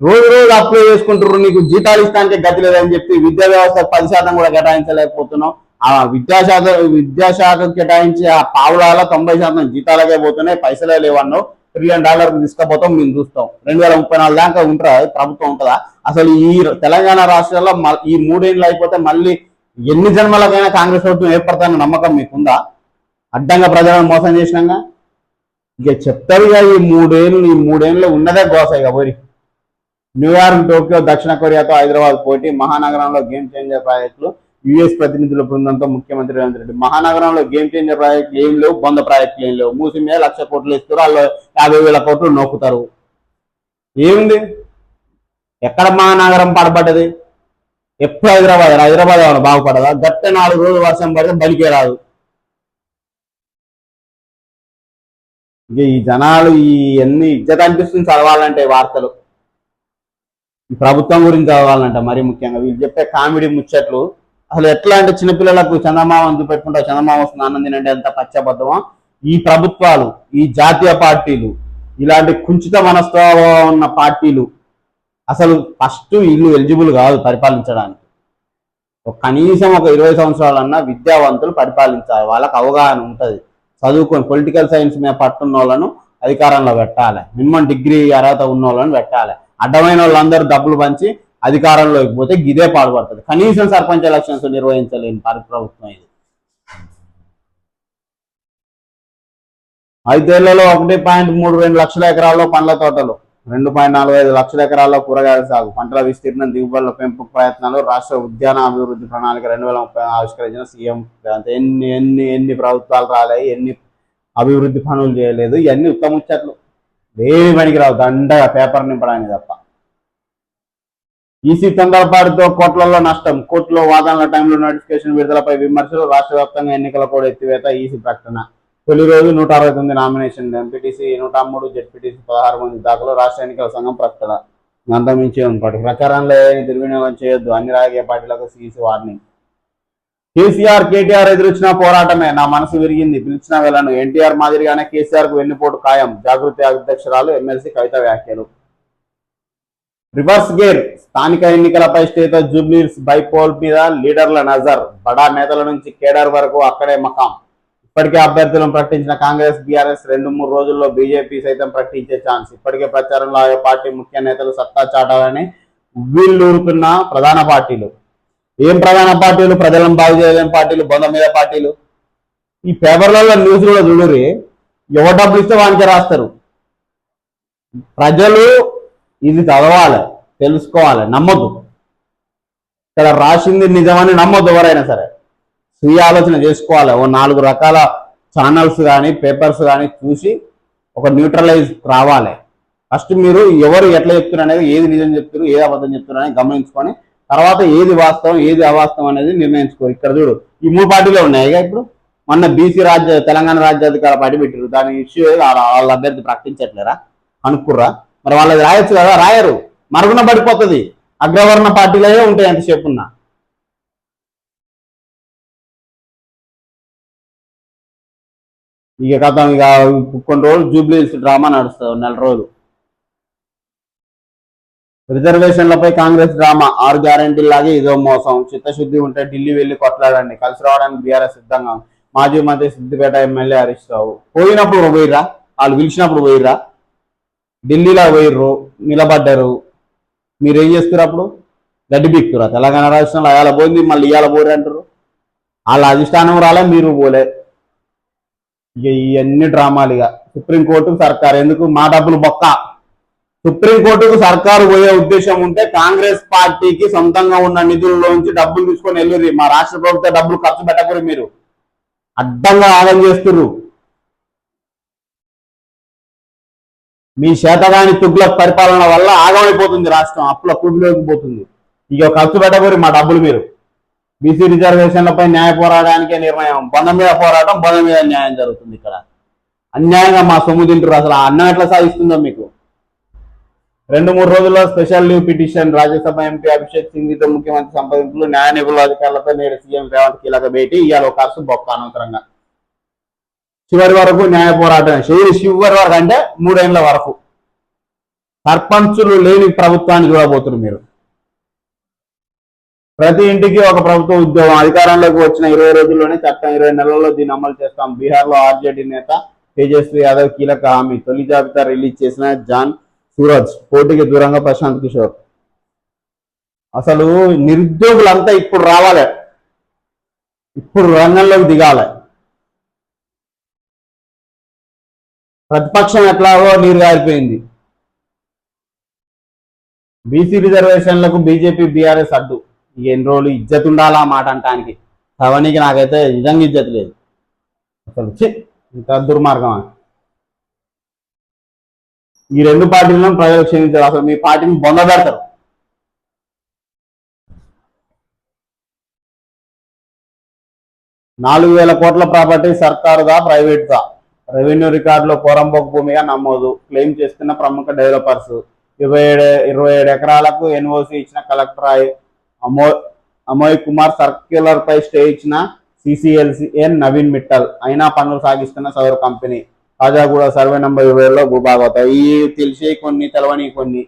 రోజు రోజు అప్లై చేసుకుంటారు, నీకు జీతాలు ఇస్తానికి గతి లేదని చెప్పి విద్యా వ్యవస్థ 10% కూడా కేటాయించలేకపోతున్నాం. ఆ విద్యాశాఖకు కేటాయించే ఆ పావులాల 90% జీతాలకే పోతున్నాయి, పైసలే లేవన్నావు. $1 ట్రిలియన్ తీసుకపోతాం, మేము చూస్తాం. 2034 దాకా ఉంటారా ప్రభుత్వం ఉంటుందా అసలు? ఈ తెలంగాణ రాష్ట్రాల్లో ఈ 3 ఏళ్ళు అయిపోతే మళ్ళీ ఎన్ని జన్మలకైనా కాంగ్రెస్ ప్రభుత్వం ఏర్పడతానన్న నమ్మకం మీకుందా? అడ్డంగా ప్రజలను మోసం చేసినాక ఇక చెప్తారు ఇక ఈ మూడేళ్ళు ఉన్నదే గోస. ఇక పోయి న్యూయార్క్, టోక్యో, దక్షిణ కొరియాతో హైదరాబాద్ పోటీ, మహానగరంలో గేమ్ చేంజర్ ప్రాజెక్టులు, యుఎస్ ప్రతినిధుల బృందంతో ముఖ్యమంత్రి రేవంత్ రెడ్డి. మహానగరంలో గేమ్ చేంజర్ ప్రాజెక్టులు ఏం లేవు, బొంద ప్రాజెక్టులు ఏం లేవు. మూసి మీద 1,00,000 కోట్లు ఇస్తారు, వాళ్ళు 50,000 కోట్లు నొక్కుతారు. ఏముంది, ఎక్కడ మహానగరం పడబడ్డది? ఎప్పుడు హైదరాబాద్ ఏమైనా బాగుపడదా? గట్ట 4 రోజులు వర్షం పడితే బలికే రాదు. ఇక ఈ జనాలు ఈ ఎన్ని ఇజ్జత అనిపిస్తుంది చదవాలంటే వార్తలు, ఈ ప్రభుత్వం గురించి చదవాలంట. మరి ముఖ్యంగా వీళ్ళు చెప్పే కామెడీ ముచ్చట్లు అసలు ఎట్లా అంటే, చిన్నపిల్లలకు చందమామ పెట్టుకుంటా, చందమామ వస్తుంది అన్నం తినంటే ఎంత పచ్చబద్ధమో ఈ ప్రభుత్వాలు, ఈ జాతీయ పార్టీలు, ఇలాంటి కుంచిత మనస్తత్వం ఉన్న పార్టీలు అసలు ఫస్ట్ వీళ్ళు ఎలిజిబుల్ కాదు పరిపాలించడానికి. కనీసం ఒక 20 సంవత్సరాలన్నా విద్యావంతులు పరిపాలించాలి, వాళ్ళకి అవగాహన ఉంటుంది, చదువుకొని పొలిటికల్ సైన్స్ మీద పట్టున్న వాళ్ళను అధికారంలో పెట్టాలి, మినిమం డిగ్రీ అర్హత ఉన్న వాళ్ళని పెట్టాలి. అడ్డమైన వాళ్ళందరూ డబ్బులు పంచి అధికారంలోకి పోతే గిదే పాల్పడుతుంది. కనీసం సర్పంచ్ ఎలక్షన్స్ నిర్వహించలేని ప్రభుత్వం ఇది. 5 ఏళ్లలో 1.32 లక్షల ఎకరాల్లో పండ్ల తోటలు, 2.45 లక్షల ఎకరాల్లో కూరగాయల సాగు, పంటల విస్తీర్ణం, దిగుబడుల పెంపు ప్రయత్నాలు, రాష్ట్ర ఉద్యాన అభివృద్ధి ప్రణాళిక 2030 ఆవిష్కరించిన సీఎం రేవంత్. ఎన్ని ప్రభుత్వాలు రాలేదు, ఎన్ని అభివృద్ధి పనులు చేయలేదు, ఇవన్నీ ఉత్తముచ్చట్లు, దేని పనికిరావు, దండగా పేపర్ నింపడానికి తప్ప. ఈసీ తొందరపాటుతో కోట్లలో నష్టం, కోర్టులో వాదనల టైంలో నోటిఫికేషన్ విడుదలపై విమర్శలు, రాష్ట్ర వ్యాప్తంగా ఎన్నికల కోడ్ ఎత్తివేత, ఈసీ ప్రకటన. తొలి రోజు 169 నామినేషన్, ఎంపీటీసీ 103, జెడ్పీటీసీ 16 మంది దాఖలు, రాష్ట్ర ఎన్నికల సంఘం ప్రకటన. అంతమించి ఉంపాటి ప్రచారంలో దుర్వినియోగం చేయొద్దు, అన్ని రాజకీయ పార్టీలకు సీసీ వార్నింగ్. కేసీఆర్ కేటీఆర్ ఎదురొచ్చిన పోరాటమే, నా మనసు విరిగింది, పిలిచిన వెళ్ళను. ఎన్టీఆర్ మాదిరిగానే కేసీఆర్ కు వెన్నుపోటు ఖాయం, జాగృతి అధ్యక్షురాలు ఎమ్మెల్సీ కవిత వ్యాఖ్యలు. రివర్స్ గేర్, స్థానిక ఎన్నికలపై స్టేతో జూబ్లీహిల్స్ బైపోల్ మీద లీడర్ల నజర్, బడా నేతల నుంచి కేడర్ వరకు అక్కడే మకాం. ఇప్పటికే అభ్యర్థులను ప్రకటించిన కాంగ్రెస్, బీఆర్ఎస్ 2-3 రోజుల్లో బీజేపీ సైతం ప్రకటించే ఛాన్స్. ఇప్పటికే ప్రచారంలో ఆయా పార్టీ ముఖ్య నేతలు సత్తా చాటాలని ఉవ్విళ్ళూరుతున్న ప్రధాన పార్టీలు. ఏం ప్రధాన పార్టీలు? ప్రజలను బాగు చేయలేని పార్టీలు, బొంద మీద పార్టీలు. ఈ పేపర్లలో న్యూస్ కూడా చూడరు, ఎవరు డబ్బులు ఇస్తే వానికే రాస్తారు. ప్రజలు ఇది చదవాలి, తెలుసుకోవాలి, నమ్మొద్దు. ఇక్కడ రాసింది నిజమని నమ్మొద్దు ఎవరైనా సరే, స్వీయ ఆలోచన చేసుకోవాలి. ఓ 4 రకాల ఛానల్స్ కానీ పేపర్స్ కానీ చూసి ఒక న్యూట్రలైజ్ రావాలి. ఫస్ట్ మీరు ఎవరు ఎట్లా చెప్తున్నారు అనేది, ఏది నిజం చెప్తున్నారు, ఏది అబద్ధం చెప్తున్నారు అనేది గమనించుకొని తర్వాత ఏది వాస్తవం ఏది అవాస్తవం అనేది నిర్ణయించుకోరు. ఇక్కడ చూడు, ఈ 3 పార్టీలే ఉన్నాయి. ఇప్పుడు మొన్న బీసీ తెలంగాణ రాజ్యాధికార పార్టీ పెట్టారు, దాని ఇష్యూ వాళ్ళ అభ్యర్థి ప్రకటించట్లేరా? అనుకుర్రా? మరి వాళ్ళది రాయొచ్చు కదా, రాయరు, మరుగున పడిపోతుంది. అగ్రవర్ణ పార్టీలే ఉంటాయి ఎంతసేపు ఉన్నా. ఇక కథ ఇక కొన్ని రోజులు జూబ్లీహిల్స్ డ్రామా నడుస్తుంది, 4 రోజులు. రిజర్వేషన్లపై కాంగ్రెస్ డ్రామా, 6 గ్యారెంటీలాగే ఇదో మోసం, చిత్తశుద్ధి ఉంటే ఢిల్లీ వెళ్లి కొట్లాడండి, కలిసి రావడానికి బీఆర్ఎస్ సిద్ధంగా. మాజీ మంత్రి సిద్దిపేట ఎమ్మెల్యే హరీష్ రావు. పోయినప్పుడు పోయిర్రా, వాళ్ళు పిలిచినప్పుడు పోయిర్రా, ఢిల్లీలో పోయిర్రు, నిలబడ్డారు. మీరేం చేస్తారు అప్పుడు? గడ్డి బిక్కురా తెలంగాణ రాష్ట్రంలో అయాల పోయింది, మళ్ళీ ఇవాళ పోరే అంటారు. వాళ్ళ అధిష్టానం రాలే, మీరు పోలే. ఇక ఇవన్నీ డ్రామాలు. ఇక సుప్రీంకోర్టుకు సర్కారు ఎందుకు? మా డబ్బులు బొక్క. సుప్రీంకోర్టుకు సర్కారు పోయే ఉద్దేశం ఉంటే కాంగ్రెస్ పార్టీకి సొంతంగా ఉన్న నిధుల్లోంచి డబ్బులు తీసుకొని వెళ్ళుర్రి. మా రాష్ట్ర ప్రభుత్వ డబ్బులు ఖర్చు పెట్టకూరి. మీరు అడ్డంగా ఆగం చేస్తుర్రు. మీ చేతగాని తుగ్లక్ పరిపాలన వల్ల ఆగమైపోతుంది రాష్ట్రం, అప్పుల కూబిలోకి పోతుంది. ఇక ఖర్చు పెట్టకూరి మా డబ్బులు మీరు. బీసీ రిజర్వేషన్లపై న్యాయ పోరాటానికే నిర్ణయం. బొంద మీద పోరాటం, బొంద మీద న్యాయం జరుగుతుంది. ఇక్కడ అన్యాయంగా మా సొమ్ము తింటారు. అసలు అన్నం ఎట్లా సాధిస్తుందో మీకు. 2-3 రోజుల్లో special leave petition. Rajya Sabha MP Abhishek సింఘ్వితో ముఖ్యమంత్రి సంప్రదింపులు. న్యాయ నిపుణుల అధికారులతో నేడు సీఎం రేవంత్ కీలక భేటీ. ఇవాళ ఒక ఖర్చు బొక్క అనవసరంగా. చివరి వరకు న్యాయ పోరాటం. చివరి వరకు అంటే 3 ఏళ్ల వరకు. సర్పంచులు లేని ప్రభుత్వాన్ని చూడబోతున్నారు మీరు. ప్రతి ఇంటికి ఒక ప్రభుత్వ ఉద్యోగం. అధికారంలోకి వచ్చిన 20 రోజుల్లోనే చట్టం, 20 నెలల్లో దీన్ని అమలు చేస్తాం. బీహార్లో ఆర్జేడీ నేత తేజస్వి యాదవ్ కీలక హామీ. తొలి జాబితా రిలీజ్ చేసిన జాన్ సూరజ్, పోటీకి దూరంగా ప్రశాంత్ కిషోర్. అసలు నిరుద్యోగులంతా ఇప్పుడు రావాలి, ఇప్పుడు రంగంలోకి దిగాలి. ప్రతిపక్షం ఎట్లాగో నీరు గారిపోయింది. బీసీ రిజర్వేషన్లకు బీజేపీ బీఆర్ఎస్ అడ్డు. ఎన్ని రోజులు ఇజ్జత్ ఉండాలా మాట అంటానికి? సవనికి నాకైతే నిజంగా ఇజ్జత్ లేదు అసలు. ఇంత దుర్మార్గమా? ఈ 2 పార్టీలను ప్రజలు క్షమించారు. అసలు మీ పార్టీని బొందబెడతారు. ₹4,000 కోట్ల ప్రాపర్టీ సర్కారుదా ప్రైవేట్దా? రెవెన్యూ రికార్డులో పోరంబోకు భూమిగా నమోదు. క్లెయిమ్ చేస్తున్న ప్రముఖ డెవలపర్స్. 27 ఎకరాలకు ఎన్ఓసి ఇచ్చిన కలెక్టర్ అమోయ్ కుమార్. సర్క్యులర్ పై స్టే ఇచ్చిన సిసిఎల్సిఎన్ నవీన్ మిట్టల్. అయినా పనులు సాగిస్తున్న సౌర కంపెనీ. కాజాగూడ సర్వే నంబర్ 20లో భూభాగవతం. ఈ తెలిసి కొన్ని, తెలవని కొన్ని.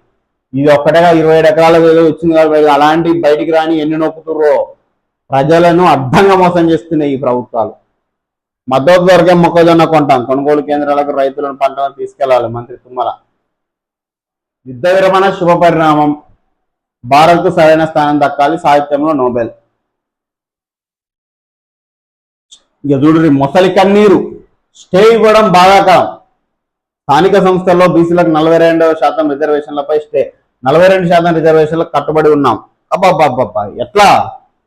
ఇది ఒక్కటేగా 27 ఎకరాలకు వచ్చింది కాబట్టి అలాంటి బయటికి రాని ఎన్ని నొక్కుతుర్రో. ప్రజలను అడ్డంగా మోసం చేస్తున్నాయి ఈ ప్రభుత్వాలు. మద్దతు ధరకే మొక్కజొన్న కొంటాం. కొనుగోలు కేంద్రాలకు రైతులను పంటలను తీసుకెళ్లాలి. మంత్రి తుమ్మల. యుద్ధ విరమణ శుభ పరిణామం. భారత్కు సరైన స్థానం దక్కాలి. సాహిత్యంలో నోబెల్. ఇక చూడు, మొసలి కన్నీరు. స్టే ఇవ్వడం బాధాకరం. స్థానిక సంస్థల్లో బీసీలకు 42% రిజర్వేషన్లపై స్టే. 42% రిజర్వేషన్లకు కట్టుబడి ఉన్నాం. అబ్బాబ్బాబ్బా, ఎట్లా?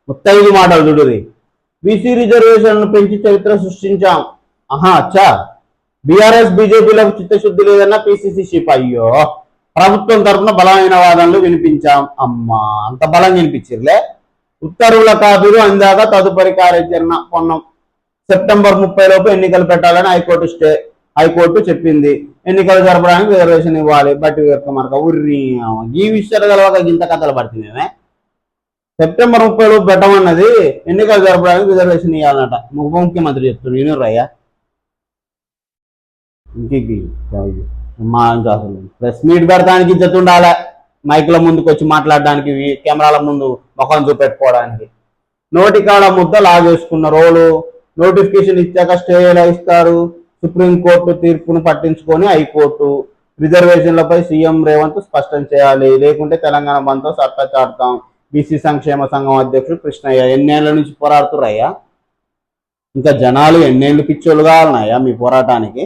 35 మాటలు చూడురి. బీసీ రిజర్వేషన్లను పెంచి చరిత్ర సృష్టించాం. అచ్చా. బీఆర్ఎస్ బీజేపీలకు చిత్తశుద్ధి లేదన్న పిసిసి చీఫ్. అయ్యో, ప్రభుత్వం తరఫున బలమైన వాదనలు వినిపించాం. అమ్మా, అంత బలం వినిపించిర్లే. ఉత్తర్వుల కాపీలు అందాక తదుపరి కార్యాచరణ పొన్నం. సెప్టెంబర్ 30 లోపు ఎన్నికలు పెట్టాలని హైకోర్టు చెప్పింది. ఎన్నికలు జరపడానికి రిజర్వేషన్ ఇవ్వాలి. బట్టి విక్రమార్క ఉర్రి ఈ విషయాలు కలవక ఇంత కథలు పడుతుంది. సెప్టెంబర్ 30 లోపు పెట్టమన్నది, ఎన్నికలు జరపడానికి రిజర్వేషన్ ఇవ్వాలన్నట. ముఖ్యమంత్రి చెప్తున్నారు. వినురయ్యా. అసలు ప్రెస్ మీట్ పెడతానికి ఇజ్జత్ ఉండాలి. మైక్ల ముందుకు వచ్చి మాట్లాడడానికి, కెమెరాల ముందు ముఖం చూపెట్టుకోవడానికి. నోటికాడ ముద్ద లాగేసుకున్న రోలు. నోటిఫికేషన్ ఇచ్చాక స్టే ఎలా ఇస్తారు? సుప్రీంకోర్టు తీర్పును పట్టించుకొని హైకోర్టు. రిజర్వేషన్లపై సీఎం రేవంత్ స్పష్టం చేయాలి, లేకుంటే తెలంగాణ బంద్తో సత్తా చాటుతాం. బీసీ సంక్షేమ సంఘం అధ్యక్షుడు కృష్ణయ్య. ఎన్నేళ్ల నుంచి పోరాడుతున్నాయ్యా? ఇంకా జనాలు ఎన్నేళ్ళు పిచ్చోళ్ళు కావాలన్నాయా మీ పోరాటానికి?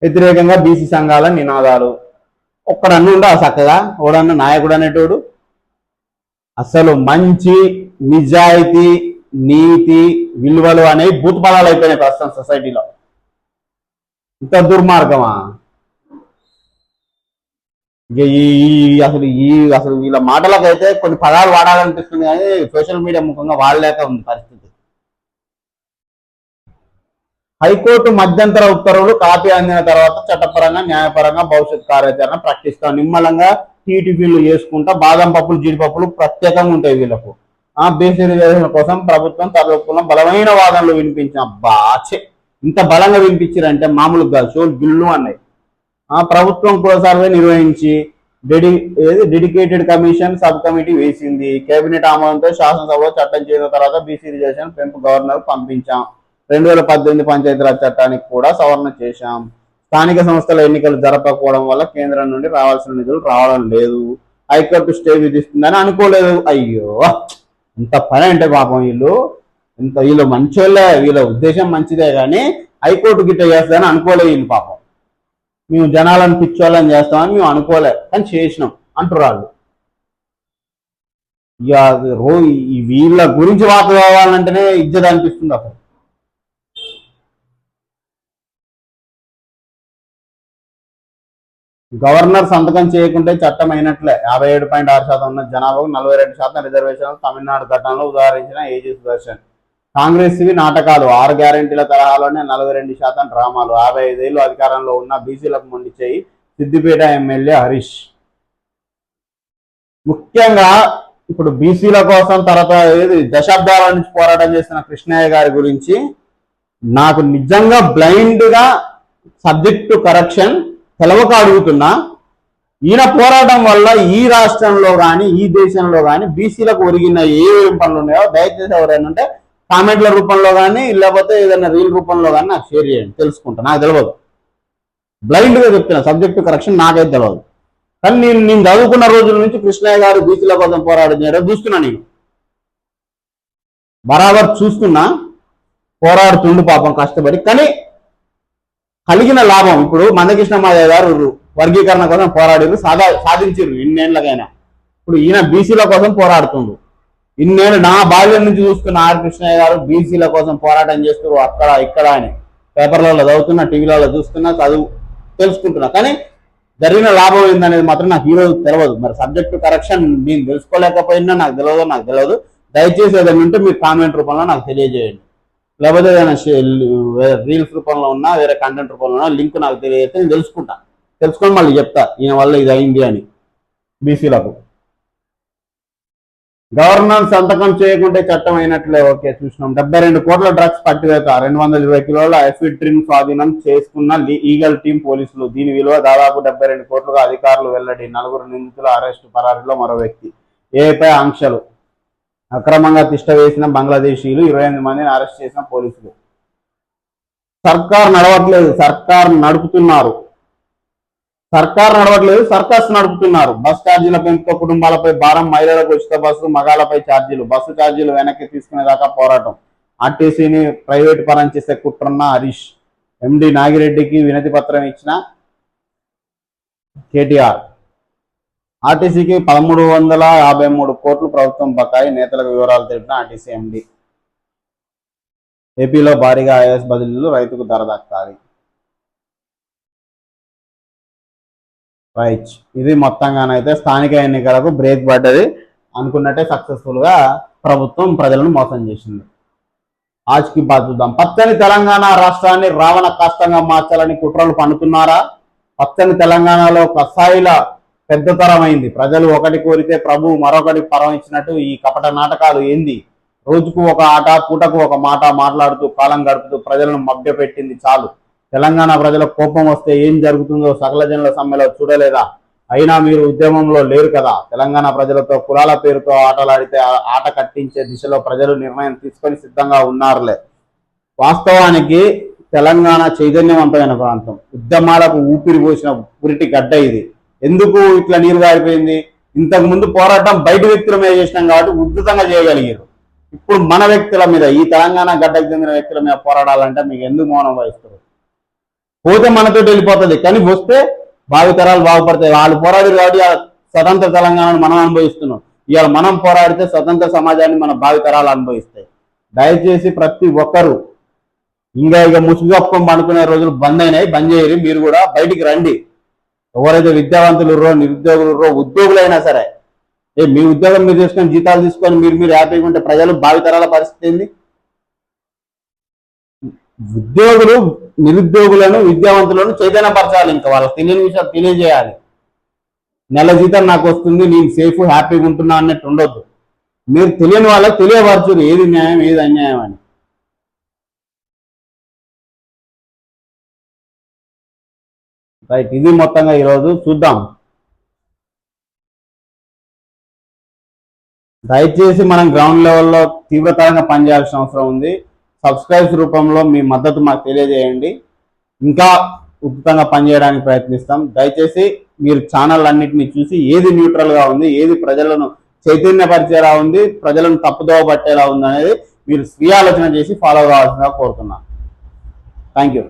వ్యతిరేకంగా బీసీ సంఘాల నినాదాలు. ఒక్కడన్నుండా చక్కగా ఓడన్న నాయకుడు అనేటోడు. అసలు మంచి, నిజాయితీ, నీతి, విలువలు అనేవి భూత బలాలు అయిపోయినాయి ప్రస్తుతం సొసైటీలో. ఇంత దుర్మార్గమా? అసలు వీళ్ళ మాటలకైతే కొన్ని పదాలు వాడాలనిపిస్తుంది, కానీ సోషల్ మీడియా ముఖంగా వాడలేక ఉంది పరిస్థితి. హైకోర్టు మధ్యంతర ఉత్తర్వులు కాపీ అందిన తర్వాత చట్టపరంగా, న్యాయపరంగా భవిష్యత్ కార్యాచరణ ప్రకటిస్తాం. నిమ్మలంగా టీటీపీలు చేసుకుంటా బాదం పప్పులు, జీడిపప్పులు ప్రత్యేకంగా ఉంటాయి వీళ్ళకు. బీసీ రిజర్వేషన్ కోసం ప్రభుత్వం తరపున బలమైన వాదనలు వినిపించిన. బాచే ఇంత బలంగా వినిపించారంటే మామూలుగా కాదు, షోలు బిల్లు అన్నాయి. ప్రభుత్వం కూడా సర్వే నిర్వహించి డెడికేటెడ్ కమిషన్ సబ్ కమిటీ వేసింది. కేబినెట్ ఆమోదంతో శాసనసభలో చట్టం చేసిన తర్వాత బీసీ రిజర్వేషన్ పెంపు గవర్నర్ పంపించాం. 2018 పంచాయతీరాజ్ చట్టానికి కూడా సవరణ చేశాం. స్థానిక సంస్థల ఎన్నికలు జరపకపోవడం వల్ల కేంద్రం నుండి రావాల్సిన నిధులు రావడం లేదు. హైకోర్టు స్టే విధిస్తుందని అనుకోలేదు. అయ్యో ఇంత పని అంటే పాపం వీళ్ళు మంచోళ్ళే, వీళ్ళ ఉద్దేశం మంచిదే కానీ హైకోర్టు గిట్ట చేస్తుందని అనుకోలేదు వీళ్ళు పాపం. మేము జనాలను పిచ్చోళ్ళని చేస్తామని మేము అనుకోలే కానీ చేసినాం అంటారు వాళ్ళు. ఇక వీళ్ళ గురించి వార్త కావాలంటేనే ఇజ్జత్ అనిపిస్తుంది అసలు. గవర్నర్ సంతకం చేయకుంటే చట్టం అయినట్లే. 57.6% ఉన్న జనాభాకు 42% రిజర్వేషన్లు తమిళనాడు ఘటనలో ఉదాహరించిన ఏజీ సుదర్శన్. కాంగ్రెస్వి నాటకాలు, 6 గ్యారెంటీల తరహాలోనే 42% డ్రామాలు. 55 ఏళ్ళు అధికారంలో ఉన్న బీసీలకు మొండి చేయి సిద్దిపేట ఎమ్మెల్యే హరీష్. ముఖ్యంగా ఇప్పుడు బీసీల కోసం తర్వాత దశాబ్దాల నుంచి పోరాటం చేస్తున్న కృష్ణయ్య గారి గురించి నాకు నిజంగా బ్లైండ్ గా సబ్జెక్టు కరెక్షన్ తెలవక అడుగుతున్నా. ఈయన పోరాటం వల్ల ఈ రాష్ట్రంలో కానీ ఈ దేశంలో కానీ బీసీలకు ఒరిగిన ఏమేం పనులు ఉన్నాయో దయచేసి ఎవరైనా ఉంటే కామెంట్ల రూపంలో కానీ లేకపోతే ఏదైనా రీల్ రూపంలో కానీ నాకు షేర్ చేయండి, తెలుసుకుంటా. నాకు తెలియదు, బ్లైండ్గా చెప్తున్నా, సబ్జెక్టు కరెక్షన్ నాకైతే తెలియదు. కానీ నేను చదువుకున్న రోజుల నుంచి కృష్ణయ్య గారు బీసీల కోసం పోరాటం చేయడం చూస్తున్నా. నేను బరాబర్ చూస్తున్నా, పోరాడుతుండు పాపం కష్టపడి. కానీ కలిగిన లాభం ఇప్పుడు మందకృష్ణ మాదయ్య గారు వర్గీకరణ కోసం పోరాడారు, సాధించారు ఇన్నేళ్లకైనా. ఇప్పుడు ఈయన బీసీల కోసం పోరాడుతుండు. ఇన్నేళ్ళు నా బాల్యం నుంచి చూస్తున్న ఆర్ కృష్ణయ్య గారు బీసీల కోసం పోరాటం చేస్తారు అక్కడ ఇక్కడ అని పేపర్లలో చదువుతున్నా, టీవీలలో చూస్తున్నా, తెలుసుకుంటున్నా. కానీ జరిగిన లాభం ఏందనేది మాత్రం నాకు ఈరోజు తెలియదు. మరి సబ్జెక్టు కరెక్షన్ నేను తెలుసుకోలేకపోయినా నాకు తెలియదు. దయచేసి ఏదైనా ఉంటే మీరు కామెంట్ రూపంలో నాకు తెలియజేయండి, లేకపోతే ఏదైనా రీల్స్ రూపంలో ఉన్నా వేరే కంటెంట్ రూపంలో ఉన్నా లింక్ నాకు తెలియజేస్తే నేను తెలుసుకొని మళ్ళీ చెప్తా ఈయన వల్ల ఇది అయింది అని. బీసీలకు గవర్నర్ సంతకం చేయకుంటే చట్టం అయినట్లే. ఓకే, చూసినాం. 72 కోట్ల డ్రగ్స్ పట్టివేత, 220 కిలోల ఎఫిడ్రిన్ స్వాధీనం చేసుకున్న ఈగల్ టీం పోలీసులు. దీని విలువ దాదాపు 72 కోట్లుగా అధికారులు వెల్లడి. 4 నిందితుల అరెస్టు, పరారీలో మరో వ్యక్తి. ఏపై ఆంక్షలు, అక్రమంగా తిష్ట వేసిన బంగ్లాదేశీయులు 28 మందిని అరెస్ట్ చేసిన పోలీసులు. సర్కార్ నడవట్లేదు, సర్కస్ నడుపుతున్నారు. బస్ ఛార్జీల పెంపుతో కుటుంబాలపై భారం, మహిళలకు ఉచిత బస్సు, మగాలపై ఛార్జీలు. బస్సు ఛార్జీలు వెనక్కి తీసుకునేదాకా పోరాటం. ఆర్టీసీని ప్రైవేటు పరం చేసే కుట్రన్న హరీష్. ఎండి నాగిరెడ్డికి వినతి పత్రం ఇచ్చిన కేటీఆర్. ఆర్టీసీకి 1353 కోట్లు ప్రభుత్వం బకాయి, నేతలకు వివరాలు తెలిపిన ఆర్టీసీ ఎండి. ఏపీలో భారీగా ఐఏఎస్ బదిలీలు, రైతుకు ధర దక్కాలి. రైట్, ఇది మొత్తంగానైతే స్థానిక ఎన్నికలకు బ్రేక్ పడ్డది. అనుకున్నట్టే సక్సెస్ఫుల్ గా ప్రభుత్వం ప్రజలను మోసం చేసింది. ఆజ్కి బాత్ చూద్దాం. పచ్చని తెలంగాణ రాష్ట్రాన్ని రావణ కాష్టంగా మార్చాలని కుట్రలు పన్నుతున్నారా? పచ్చని తెలంగాణలో కసాయిల పెద్దతరమైంది. ప్రజలు ఒకటి కోరితే ప్రభు మరొకటి పరం ఇచ్చినట్టు ఈ కపట నాటకాలు ఏంది? రోజుకు ఒక ఆట, పూటకు ఒక మాట మాట్లాడుతూ కాలం గడుపుతూ ప్రజలను మభ్యపెట్టింది చాలు. తెలంగాణ ప్రజల కోపం వస్తే ఏం జరుగుతుందో సకల జనుల సమ్మెలో చూడలేదా? అయినా మీరు ఉద్యమంలో లేరు కదా. తెలంగాణ ప్రజలతో కులాల పేరుతో ఆటలాడితే ఆట కట్టించే దిశలో ప్రజలు నిర్ణయం తీసుకొని సిద్ధంగా ఉన్నారులే. వాస్తవానికి తెలంగాణ చైతన్యవంతమైన ప్రాంతం, ఉద్యమాలకు ఊపిరి పోసిన పురిటి గడ్డ ఇది. ఎందుకు ఇట్లా నీరు గారిపోయింది? ఇంతకు ముందు పోరాటం బయట వ్యక్తుల మీద చేసినాం కాబట్టి ఉధృతంగా చేయగలిగారు. ఇప్పుడు మన వ్యక్తుల మీద, ఈ తెలంగాణ గడ్డకు చెందిన వ్యక్తుల మీద పోరాడాలంటే మీకు ఎందుకు మౌనం వహిస్తారు? పోతే మనతో వెళ్ళిపోతుంది, కానీ వస్తే భావితరాలు బాగుపడతాయి. వాళ్ళు పోరాడారు కాబట్టి స్వతంత్ర తెలంగాణను మనం అనుభవిస్తున్నాం. ఇవాళ మనం పోరాడితే స్వతంత్ర సమాజాన్ని మన భావితరాలు అనుభవిస్తాయి. దయచేసి ప్రతి ఒక్కరూ ఇక ముసుగప్పం అనుకునే రోజులు బంద్ అయినాయి, బంద్ చేయరు. మీరు కూడా బయటికి రండి. ఎవరైతే విద్యావంతులు నిరుద్యోగులు ఉద్యోగులైనా సరే, మీ ఉద్యోగం మీరు చేసుకొని జీతాలు తీసుకొని మీరు హ్యాపీగా ఉంటే ప్రజలు భావితరాల పరిస్థితి ఏంది? ఉద్యోగులు నిరుద్యోగులను విద్యావంతులను చైతన్యపరచాలి. ఇంకా వాళ్ళకి తెలియని విషయాలు తెలియజేయాలి. నెల జీతం నాకు వస్తుంది, నేను సేఫ్ హ్యాపీగా ఉంటున్నా అన్నట్టు ఉండొద్దు. మీరు తెలియని వాళ్ళకి తెలియపరచురు ఏది న్యాయం ఏది అన్యాయం అని. రైట్, ఇది మొత్తంగా ఈరోజు చూద్దాం. దయచేసి మనం గ్రౌండ్ లెవెల్లో తీవ్రతరంగా పనిచేయాల్సిన అవసరం ఉంది. సబ్స్క్రైబ్స్ రూపంలో మీ మద్దతు మాకు తెలియజేయండి. ఇంకా ఉచితంగా పనిచేయడానికి ప్రయత్నిస్తాం. దయచేసి మీరు ఛానల్ అన్నిటిని చూసి ఏది న్యూట్రల్ గా ఉంది, ఏది ప్రజలను చైతన్యపరిచేలా ఉంది, ప్రజలను తప్పుదోవ పట్టేలా ఉంది అనేది మీరు స్వీయ ఆలోచన చేసి ఫాలో కావాల్సిందిగా కోరుతున్నాను. Thank you.